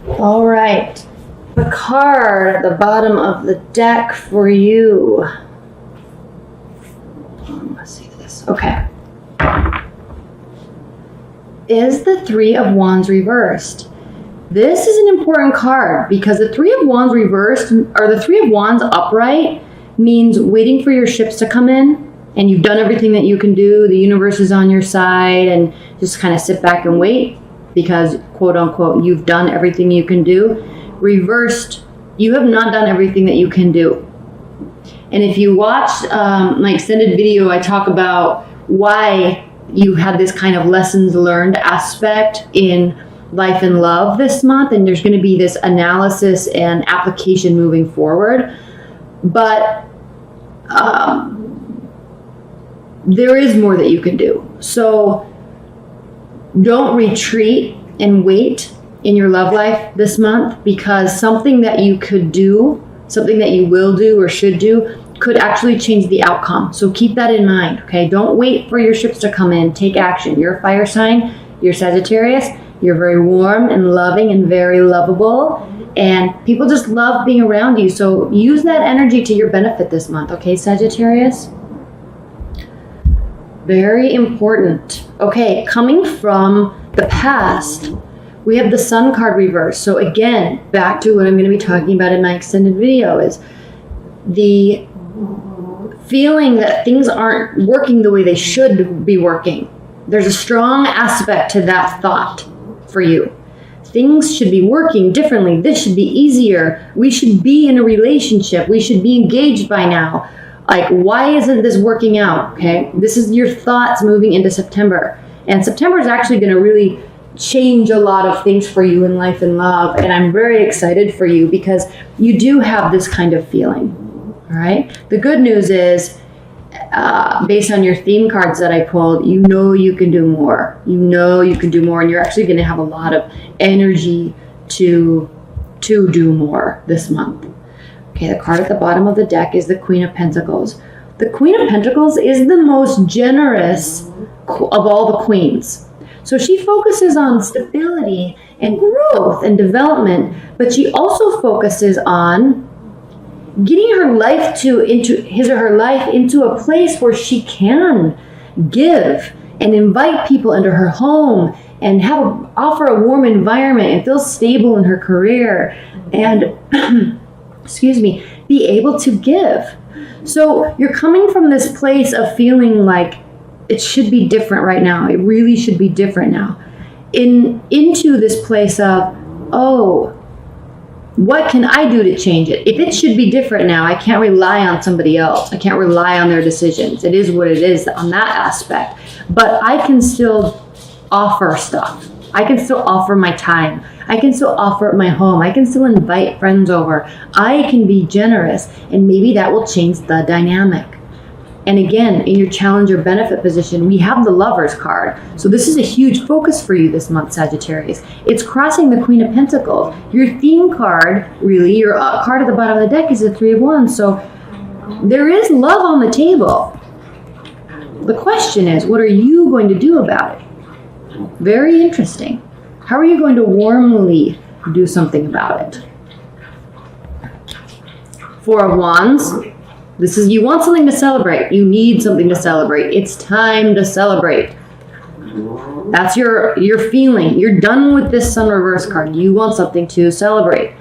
All right. The card at the bottom of the deck for you. Let's see this. Okay. Is the Three of Wands reversed. This is an important card because the Three of Wands reversed, or the Three of Wands upright, means waiting for your ships to come in and you've done everything that you can do. The universe is on your side and just kind of sit back and wait because, quote unquote, you've done everything you can do. Reversed, you have not done everything that you can do. And if you watch my extended video, I talk about why you had this kind of lessons learned aspect in life and love this month, and there's going to be this analysis and application moving forward. But there is more that you can do. So don't retreat and wait in your love life this month, because something that you could do, something that you will do or should do, could actually change the outcome. So keep that in mind, okay? Don't wait for your ships to come in. Take action. You're a fire sign. You're Sagittarius. You're very warm and loving and very lovable. And people just love being around you. So use that energy to your benefit this month, okay, Sagittarius? Very important. Okay, coming from the past, we have the Sun card reversed. So again, back to what I'm going to be talking about in my extended video is the feeling that things aren't working the way they should be working. There's a strong aspect to that thought for you. Things should be working differently. This should be easier. We should be in a relationship. We should be engaged by now. Like, why isn't this working out? Okay, this is your thoughts moving into September. And September is actually going to really change a lot of things for you in life and love. And I'm very excited for you because you do have this kind of feeling. All right. The good news is, based on your theme cards that I pulled, you know you can do more. You know you can do more, and you're actually going to have a lot of energy to do more this month. Okay, the card at the bottom of the deck is the Queen of Pentacles. The Queen of Pentacles is the most generous of all the queens. So she focuses on stability and growth and development, but she also focuses on getting her life into a place where she can give and invite people into her home and offer a warm environment and feel stable in her career and be able to give. So you're coming from this place of feeling like it should be different right now. It really should be different now. Into this place of, oh, what can I do to change it? If it should be different now, I can't rely on somebody else. I can't rely on their decisions. It is what it is on that aspect. But I can still offer stuff. I can still offer my time. I can still offer my home. I can still invite friends over. I can be generous, and maybe that will change the dynamic. And again, in your challenge or benefit position, we have the Lovers card. So this is a huge focus for you this month, Sagittarius. It's crossing the Queen of Pentacles. Your theme card, really, your card at the bottom of the deck is the Three of Wands. So there is love on the table. The question is, what are you going to do about it? Very interesting. How are you going to warmly do something about it? Four of Wands. This is, you want something to celebrate. You need something to celebrate. It's time to celebrate. That's your feeling. You're done with this Sun reverse card. You want something to celebrate.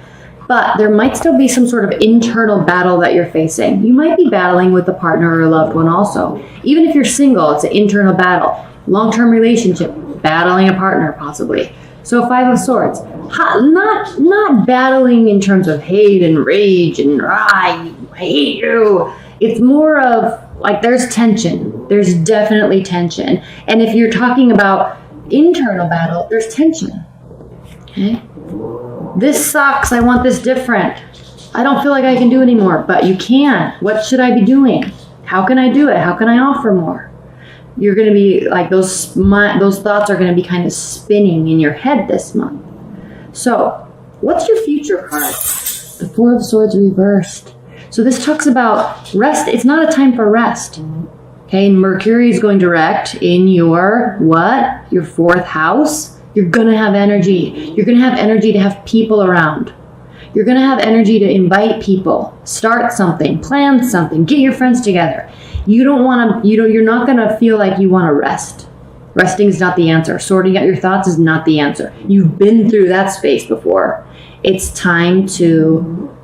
But there might still be some sort of internal battle that you're facing. You might be battling with a partner or a loved one also. Even if you're single, it's an internal battle. Long-term relationship, battling a partner possibly. So Five of Swords. Not battling in terms of hate and rage and I hate you. It's more of like there's tension. There's definitely tension. And if you're talking about internal battle, there's tension. Okay? This sucks. I want this different. I don't feel like I can do anymore, but you can. What should I be doing? How can I do it? How can I offer more? You're going to be like those thoughts are going to be kind of spinning in your head this month. So what's your future card? The Four of Swords reversed. So this talks about rest. It's not a time for rest. Okay, Mercury is going direct in your what? Your fourth house, You're going to have energy. You're going to have energy to have people around. You're going to have energy to invite people, start something, plan something, get your friends together. You don't want to, you're not going to feel like you want to rest. Resting is not the answer. Sorting out your thoughts is not the answer. You've been through that space before. It's time to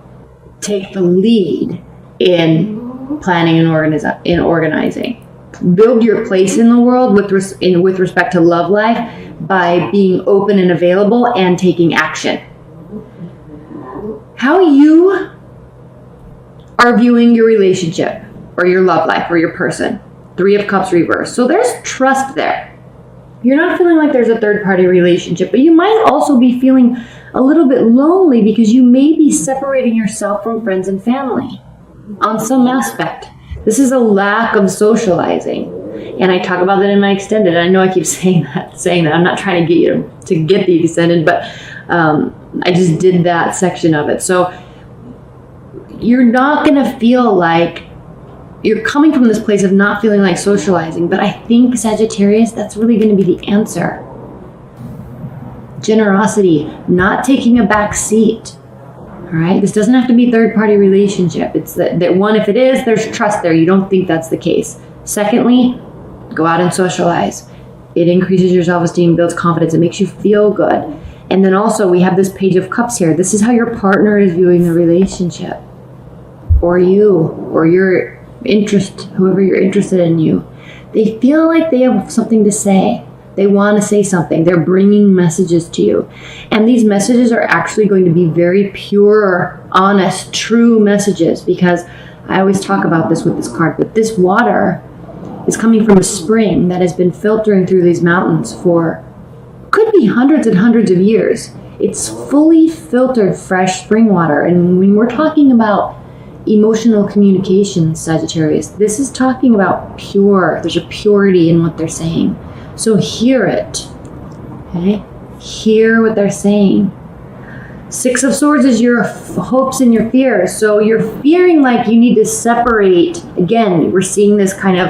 take the lead in planning and organizing. Build your place in the world with respect to love life by being open and available and taking action. How you are viewing your relationship or your love life or your person. 3 of Cups reversed. So there's trust there. You're not feeling like there's a third-party relationship, but you might also be feeling a little bit lonely because you may be separating yourself from friends and family on some aspect. This is a lack of socializing. And I talk about that in my extended. I know I keep saying that. I'm not trying to get you to get the extended, but I just did that section of it. So you're not going to feel like you're coming from this place of not feeling like socializing. But I think, Sagittarius, that's really going to be the answer. Generosity, not taking a back seat. All right, this doesn't have to be a third-party relationship. It's that one, if it is, there's trust there. You don't think that's the case. Secondly, go out and socialize. It increases your self-esteem, builds confidence, it makes you feel good. And then also we have this Page of Cups here. This is how your partner is viewing the relationship. Or you, or your interest, whoever you're interested in you. They feel like they have something to say. They want to say something. They're bringing messages to you. And these messages are actually going to be very pure, honest, true messages, because I always talk about this with this card, but this water is coming from a spring that has been filtering through these mountains for, could be hundreds and hundreds of years. It's fully filtered, fresh spring water. And when we're talking about emotional communication, Sagittarius, this is talking about pure. There's a purity in what they're saying. So hear it, okay? Hear what they're saying. 6 of Swords is your hopes and your fears. So you're fearing like you need to separate. Again, we're seeing this kind of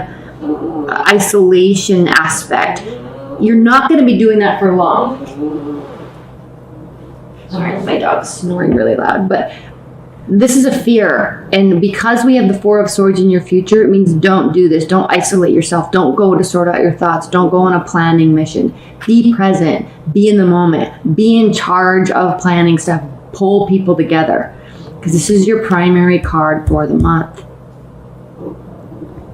isolation aspect. You're not going to be doing that for long. Sorry, my dog's snoring really loud, but this is a fear. And because we have the 4 of Swords in your future, it means don't do this. Don't isolate yourself. Don't go to sort out your thoughts. Don't go on a planning mission. Be present. Be in the moment. Be in charge of planning stuff. Pull people together. Because this is your primary card for the month.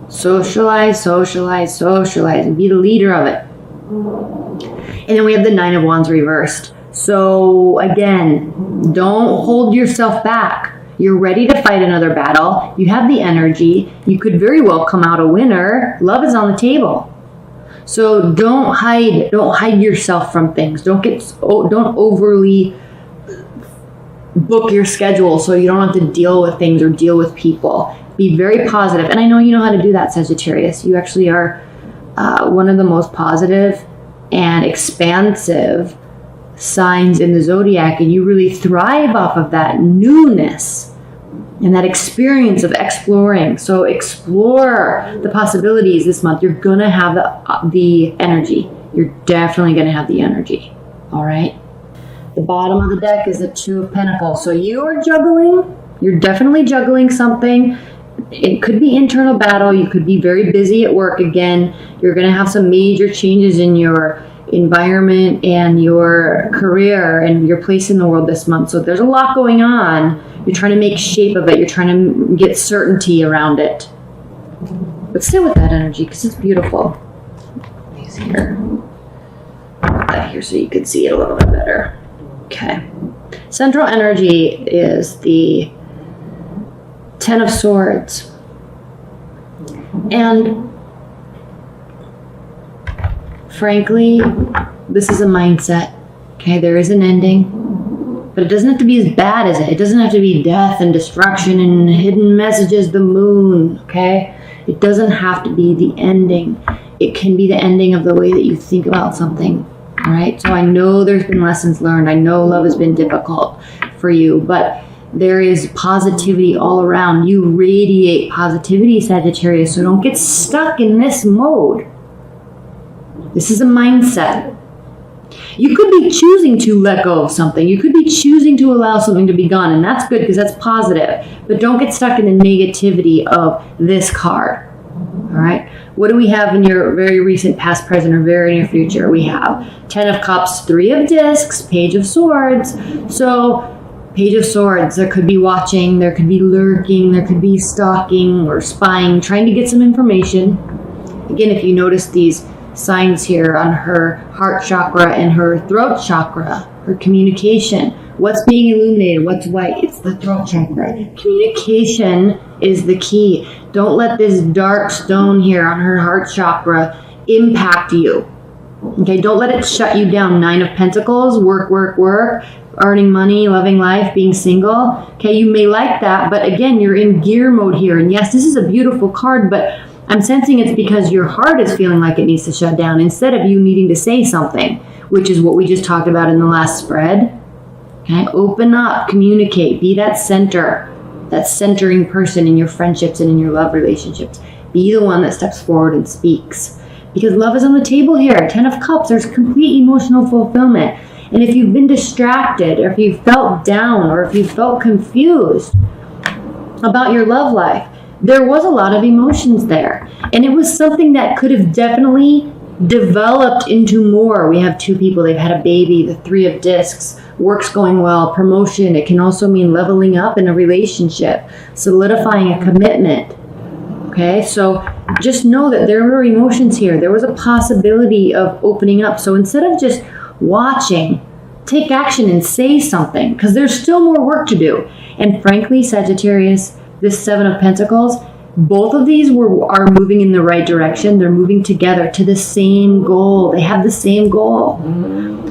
Socialize, socialize, socialize. And be the leader of it. And then we have the 9 of Wands reversed. So again, don't hold yourself back. You're ready to fight another battle. You have the energy. You could very well come out a winner. Love is on the table. So don't hide yourself from things. Don't overly book your schedule so you don't have to deal with things or deal with people. Be very positive. And I know you know how to do that, Sagittarius. You actually are one of the most positive and expansive signs in the zodiac, and you really thrive off of that newness and that experience of exploring. So explore the possibilities this month. You're gonna have the energy. You're definitely gonna have the energy. All right. The bottom of the deck is the 2 of Pentacles. So you are juggling. You're definitely juggling something. It could be internal battle. You could be very busy at work again. You're gonna have some major changes in your environment and your career and your place in the world this month. So there's a lot going on. You're trying to make shape of it. You're trying to get certainty around it. But stay with that energy because it's beautiful. These here. Put that here so you can see it a little bit better. Okay. Central energy is the 10 of Swords. And frankly, this is a mindset. Okay, there is an ending, but it doesn't have to be as bad as it. It doesn't have to be death and destruction and hidden messages, the moon. Okay, it doesn't have to be the ending. It can be the ending of the way that you think about something. All right. So I know there's been lessons learned. I know love has been difficult for you, but there is positivity all around. You radiate positivity, Sagittarius. So don't get stuck in this mode. This is a mindset. You could be choosing to let go of something. You could be choosing to allow something to be gone, and that's good because that's positive. But don't get stuck in the negativity of this card. All right. What do we have in your very recent past, present, or very near future? We have 10 of Cups, 3 of Discs, Page of Swords. So Page of Swords, there could be watching, there could be lurking, there could be stalking or spying, trying to get some information. Again, if you notice these signs here on her heart chakra and her throat chakra, her communication, what's being illuminated, what's white, it's the throat chakra. Communication is the key. Don't let this dark stone here on her heart chakra impact you. Okay, don't let it shut you down. 9 of Pentacles, work, work, work, earning money, loving life, being single. Okay, you may like that, but again, you're in gear mode here. And yes, this is a beautiful card, but I'm sensing it's because your heart is feeling like it needs to shut down instead of you needing to say something, which is what we just talked about in the last spread. Okay, open up, communicate, be that center, that centering person in your friendships and in your love relationships. Be the one that steps forward and speaks. Because love is on the table here. 10 of Cups, there's complete emotional fulfillment. And if you've been distracted, or if you felt down, or if you felt confused about your love life, there was a lot of emotions there. And it was something that could have definitely developed into more. We have 2 people, they've had a baby, the 3 of Discs, work's going well, promotion. It can also mean leveling up in a relationship, solidifying a commitment. Okay, so just know that there were emotions here. There was a possibility of opening up. So instead of just watching, take action and say something, because there's still more work to do. And frankly, Sagittarius, this 7 of Pentacles, both of these are moving in the right direction. They're moving together to the same goal. They have the same goal.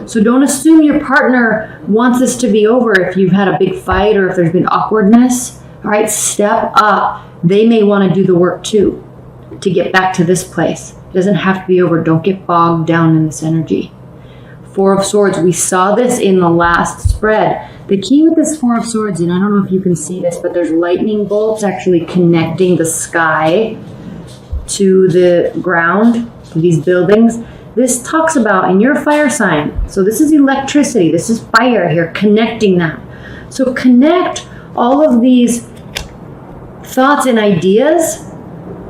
So don't assume your partner wants this to be over if you've had a big fight or if there's been awkwardness. All right, step up. They may want to do the work too to get back to this place. It doesn't have to be over. Don't get bogged down in this energy. 4 of Swords, we saw this in the last spread. The key with this 4 of Swords, and I don't know if you can see this, but there's lightning bolts actually connecting the sky to the ground, to these buildings. This talks about, in your fire sign, so this is electricity, this is fire here, connecting them. So connect all of these thoughts and ideas.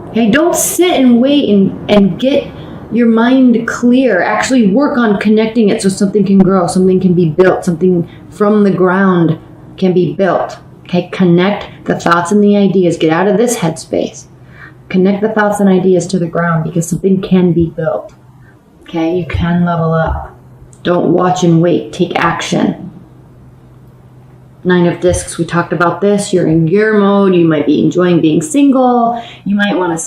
Okay, don't sit and wait and get your mind clear. Actually work on connecting it so something can grow, something can be built, something from the ground can be built. Okay, connect the thoughts and the ideas. Get out of this headspace. Connect the thoughts and ideas to the ground because something can be built. Okay, you can level up. Don't watch and wait. Take action. 9 of Discs, we talked about this. You're in gear mode. You might be enjoying being single. You might want to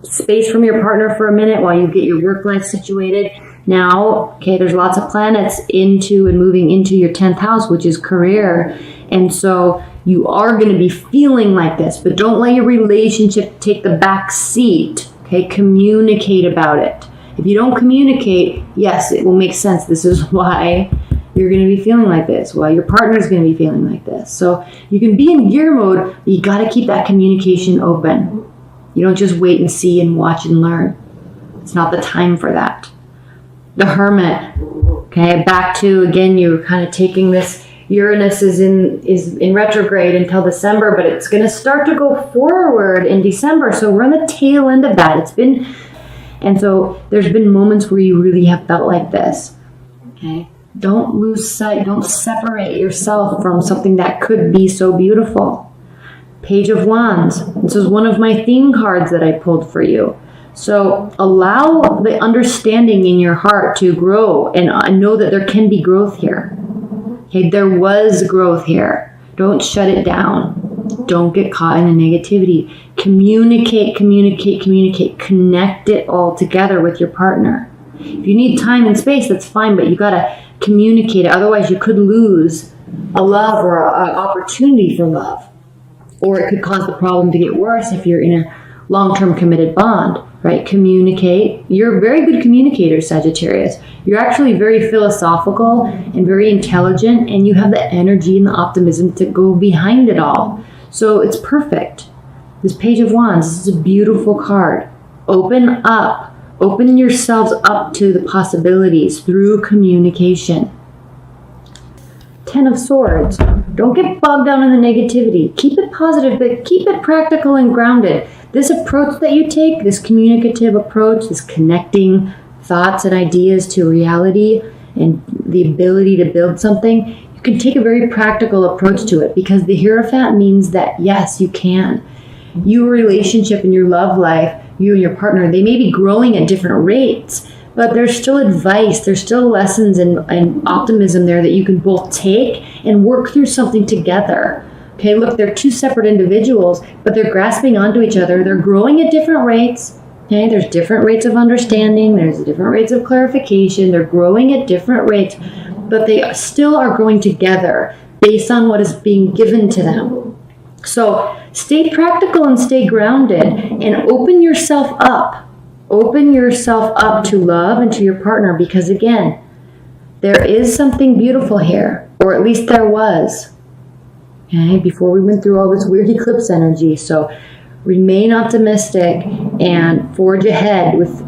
space from your partner for a minute while you get your work life situated. Now, okay, there's lots of planets into and moving into your 10th house, which is career. And so you are going to be feeling like this, but don't let your relationship take the back seat. Okay, communicate about it. If you don't communicate, yes, it will make sense. This is why you're going to be feeling like this, why your partner is going to be feeling like this. So you can be in gear mode, but you got to keep that communication open. You don't just wait and see and watch and learn. It's not the time for that. The Hermit. Okay, back to, again, you're kind of taking this, Uranus is in retrograde until December, but it's going to start to go forward in December. So we're on the tail end of that. And so there's been moments where you really have felt like this. Okay, don't lose sight. Don't separate yourself from something that could be so beautiful. Page of Wands. This is one of my theme cards that I pulled for you. So allow the understanding in your heart to grow and know that there can be growth here. Okay, there was growth here. Don't shut it down. Don't get caught in the negativity. Communicate, communicate, communicate. Connect it all together with your partner. If you need time and space, that's fine, but you got to communicate it. Otherwise, you could lose a love or an opportunity for love. Or it could cause the problem to get worse if you're in a long-term committed bond, right? Communicate. You're a very good communicator, Sagittarius. You're actually very philosophical and very intelligent, and you have the energy and the optimism to go behind it all. So it's perfect. This Page of Wands, this is a beautiful card. Open up. Open yourselves up to the possibilities through communication. 10 of Swords. Don't get bogged down in the negativity. Keep it positive, but keep it practical and grounded. This approach that you take, this communicative approach, this connecting thoughts and ideas to reality and the ability to build something, you can take a very practical approach to it, because the Hierophant means that, yes, you can. Your relationship and your love life, you and your partner, they may be growing at different rates, but there's still advice, there's still lessons and optimism there that you can both take and work through something together. Okay, look, they're two separate individuals, but they're grasping onto each other. They're growing at different rates. Okay, there's different rates of understanding. There's different rates of clarification. They're growing at different rates, but they still are growing together based on what is being given to them. So stay practical and stay grounded and open yourself up. Open yourself up to love and to your partner, because again, there is something beautiful here, or at least there was. Okay, before we went through all this weird eclipse energy. So remain optimistic and forge ahead with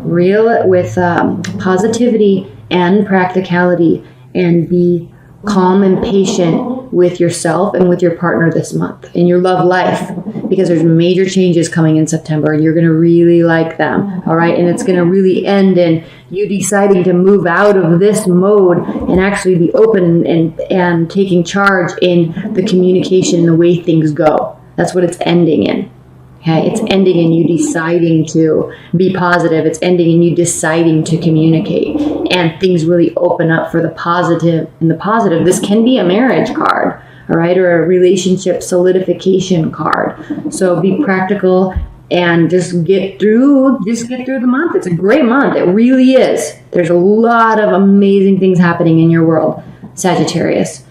positivity and practicality, and be calm and patient with yourself and with your partner this month in your love life, because there's major changes coming in September and you're going to really like them. All right. And it's going to really end in you deciding to move out of this mode and actually be open and taking charge in the communication and the way things go. That's what it's ending in. Okay, it's ending in you deciding to be positive. It's ending in you deciding to communicate, and things really open up for the positive. And the positive, this can be a marriage card, all right, or a relationship solidification card. So be practical and just get through the month. It's a great month. It really is. There's a lot of amazing things happening in your world, Sagittarius.